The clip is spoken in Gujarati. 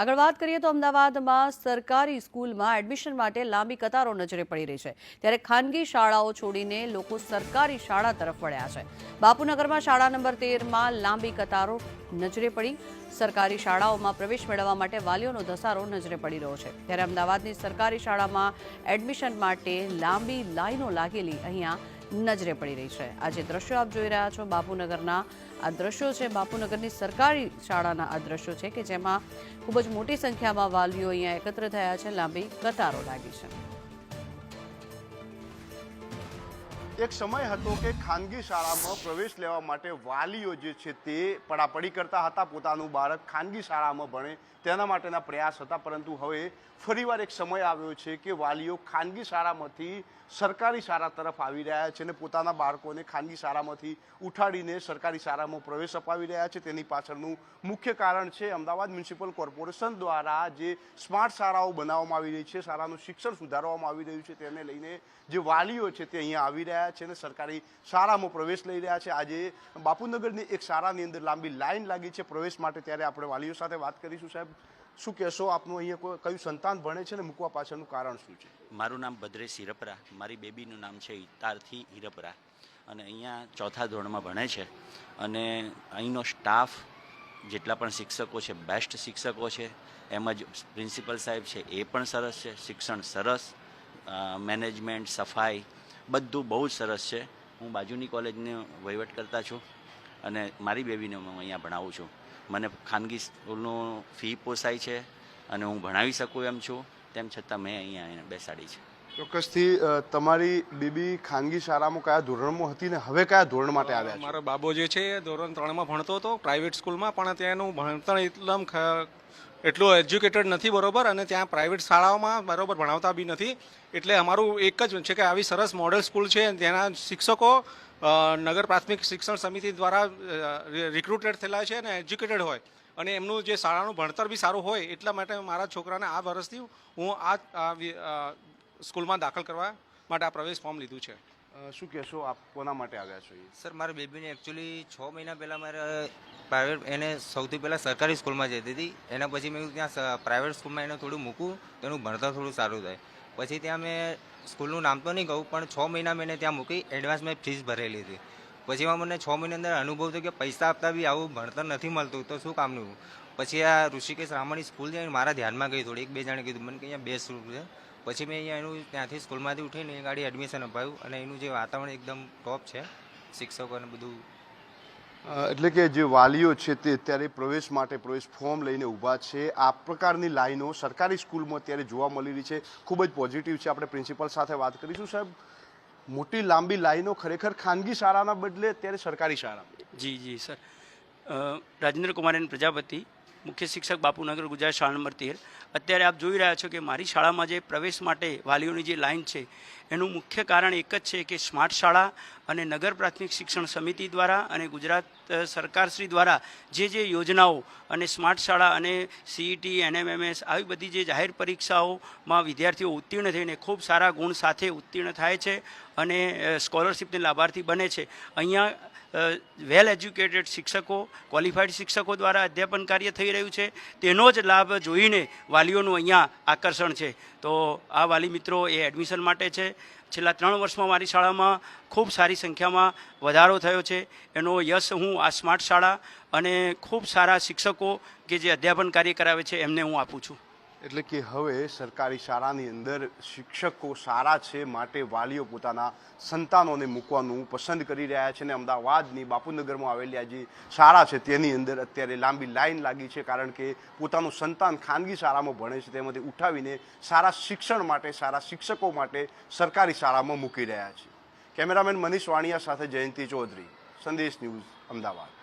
આગળ વાત કરીએ તો અમદાવાદમાં સરકારી સ્કૂલમાં એડમિશન માટે લાંબી કતારો નજરે પડી રહી છે, ત્યારે ખાનગી શાળાઓ છોડીને લોકો સરકારી શાળા તરફ વળ્યા છે। બાપુનગરમાં શાળા નંબર 13માં લાંબી કતારો નજરે પડી। સરકારી શાળાઓમાં પ્રવેશ મેળવવા માટે વાલીઓનો ધસારો નજરે પડી રહ્યો છે, ત્યારે અમદાવાદની સરકારી શાળામાં એડમિશન માટે લાંબી લાઈનો લાગેલી અહીંયા નજરે પડી રહી છે। આ જે દ્રશ્યો આપ જોઈ રહ્યા છો બાપુનગરના આ દ્રશ્યો છે, બાપુનગરની સરકારી શાળાના આ દ્રશ્યો છે કે જેમાં ખૂબ જ મોટી સંખ્યામાં વાલીઓ અહીંયા એકત્ર થયા છે, લાંબી કતારો લાગી છે। એક સમય હતો કે ખાનગી શાળામાં પ્રવેશ લેવા માટે વાલીઓ જે છે તે પડાપડી કરતા હતા, પોતાનું બાળક ખાનગી શાળામાં ભણે તેના માટેના પ્રયાસ હતા। પરંતુ હવે ફરીવાર એક સમય આવ્યો છે કે વાલીઓ ખાનગી શાળામાંથી સરકારી શાળા તરફ આવી રહ્યા છે અને પોતાના બાળકોને ખાનગી શાળામાંથી ઉઠાડીને સરકારી શાળામાં પ્રવેશ અપાવી રહ્યા છે। તેની પાછળનું મુખ્ય કારણ છે અમદાવાદ મ્યુનિસિપલ કોર્પોરેશન દ્વારા જે સ્માર્ટ શાળાઓ બનાવવામાં આવી રહી છે, શાળાનું શિક્ષણ સુધારવામાં આવી રહ્યું છે, તેને લઈને જે વાલીઓ છે તે અહીંયા આવી રહ્યા છે અને સરકારી શાળામાં પ્રવેશ લઈ રહ્યા છે। આજે બાપુનગરની એક શાળાની અંદર લાંબી લાઈન લાગી છે પ્રવેશ માટે, ત્યારે આપણે વાલીઓ સાથે વાત કરીશું। સાહેબ, શું કહેશો? આપનું અહીંયા કયું સંતાન ભણે છે અને મૂકવા પાછળનું કારણ શું છે? મારું નામ ભદ્રેશ હિરપરા, મારી બેબીનું નામ છે ઇતારથી હિરપરા અને અહીંયા ચોથા ધોરણમાં ભણે છે। અને અહીંનો સ્ટાફ જેટલા પણ શિક્ષકો છે બેસ્ટ શિક્ષકો છે, એમ જ પ્રિન્સિપલ સાહેબ છે એ પણ સરસ છે, શિક્ષણ સરસ, મેનેજમેન્ટ, સફાઈ બધું બહુ જ સરસ છે। હું બાજુની કોલેજનો વહીવટ કરતા છું અને મારી બેબીને હું અહીંયા ભણાવું છું। મને ખાનગી સ્કૂલનું ફી પોસાય છે અને હું ભણાવી શકું એમ છું, તેમ છતાં મેં અહીંયા બેસાડી છે। ચોક્કસથી તમારી બેબી ખાનગી શાળામાં કયા ધોરણમાં હતી ને હવે કયા ધોરણ માટે આવ્યા છે? મારો બાબો જે છે એ ધોરણ 3માં ભણતો હતો પ્રાઇવેટ સ્કૂલમાં, પણ ત્યાંનું ભણતર એટલું એજ્યુકેટેડ નથી બરોબર, અને ત્યાં પ્રાઇવેટ શાળાઓમાં બરોબર ભણાવતા બી નથી। એટલે અમારું એક જ છે કે આવી સરસ મોડેલ સ્કૂલ છે, તેના શિક્ષકો નગર પ્રાથમિક શિક્ષણ સમિતિ દ્વારા રિક્રુટેડ થયેલા છે અને એજ્યુકેટેડ હોય અને એમનું જે શાળાનું ભણતર બી સારું હોય, એટલા માટે મારા છોકરાને આ વર્ષથી હું આ સ્કૂલમાં દાખલ કરવા માટે આ પ્રવેશ ફોર્મ લીધું છે। શું કહેશો, આપ કોના માટે આવ્યા છો? સર, મારી બેબીને એકચ્યુઅલી 6 મહિના પહેલાં મારે પ્રાઇવેટ, એને સૌથી પહેલાં સરકારી સ્કૂલમાં જતી હતી, એના પછી મેં ત્યાં પ્રાઇવેટ સ્કૂલમાં એને થોડું મૂકું તો એનું ભણતર થોડું સારું થાય। પછી ત્યાં મેં સ્કૂલનું નામ તો નહીં કહું, પણ 6 મહિના મેં એને ત્યાં મૂકી, એડવાન્સ મેં ફીસ ભરેલી હતી। પછી એમાં મને 6 મહિના અંદર અનુભવ થયો કે પૈસા આપતા બી આવું ભણતર નથી મળતું તો શું કામનું। પછી આ ઋષિકેશ રામાણી સ્કૂલ છે મારા ધ્યાનમાં ગઈ, થોડી 1-2 જણે કીધું મને કે અહીંયા બેસ્ટ સ્કૂલ છે। પછી મેં અહીંયા એનું ત્યાંથી સ્કૂલમાંથી ઉઠીને એ ગાડી એડમિશન અપાયું અને એનું જે વાતાવરણ એકદમ ટોપ છે, શિક્ષકો અને બધું। એટલે કે જે વાલીઓ છે તે અત્યારે પ્રવેશ માટે પ્રવેશ ફોર્મ લઈને ઊભા છે। આ પ્રકારની લાઈનો સરકારી સ્કૂલમાં અત્યારે જોવા મળી રહી છે, ખૂબ જ પોઝિટિવ છે। આપણે પ્રિન્સિપલ સાથે વાત કરીશું। સાહેબ, મોટી લાંબી લાઈનો ખરેખર ખાનગી શાળાના બદલે અત્યારે સરકારી શાળા? જી સર, રાજેન્દ્ર કુમાર પ્રજાપતિ, મુખ્ય શિક્ષક બાપુનગર, ગુજરાત, શાળા નંબર 13। અત્યારે આપ જોઈ રહ્યા છો કે મારી શાળામાં જે પ્રવેશ માટે વાલીઓની જે લાઈન છે એનું મુખ્ય કારણ એક જ છે કે સ્માર્ટ શાળા અને નગર પ્રાથમિક શિક્ષણ સમિતિ દ્વારા અને ગુજરાત સરકારશ્રી દ્વારા જે યોજનાઓ અને સ્માર્ટ શાળા અને સીઈટી, એનએમએમએસ આવી બધી જે જાહેર પરીક્ષાઓમાં વિદ્યાર્થીઓ ઉત્તીર્ણ થઈને ખૂબ સારા ગુણ સાથે ઉત્તીર્ણ થાય છે અને સ્કોલરશિપને લાભાર્થી બને છે। અહીંયા વેલ એજ્યુકેટેડ શિક્ષકો, ક્વોલિફાઈડ શિક્ષકો દ્વારા અધ્યાપન કાર્ય થઈ રહ્યું છે, તેનો જ લાભ જોઈને વાલીઓનું અહીંયા આકર્ષણ છે। તો આ વાલી મિત્રો એ એડમિશન માટે છે। છેલ્લા 3 વર્ષમાં મારી શાળામાં ખૂબ સારી સંખ્યામાં વધારો થયો છે, એનો યશ હું આ સ્માર્ટ શાળા અને ખૂબ સારા શિક્ષકો કે જે અધ્યાપન કાર્ય કરાવે છે એમને હું આપું છું। એટલે કે હવે સરકારી શાળાની અંદર શિક્ષકો સારા છે માટે વાલીઓ પોતાના સંતાનોને મૂકવાનું પસંદ કરી રહ્યા છે અને અમદાવાદની બાપુનગરમાં આવેલી આ જે શાળા છે તેની અંદર અત્યારે લાંબી લાઈન લાગી છે, કારણ કે પોતાનું સંતાન ખાનગી શાળામાં ભણે છે તેમાંથી ઉઠાવીને સારા શિક્ષણ માટે, સારા શિક્ષકો માટે સરકારી શાળામાં મૂકી રહ્યા છે। કેમેરામેન મનીષ વાણિયા સાથે જયંતિ ચૌધરી, સંદેશ ન્યૂઝ, અમદાવાદ।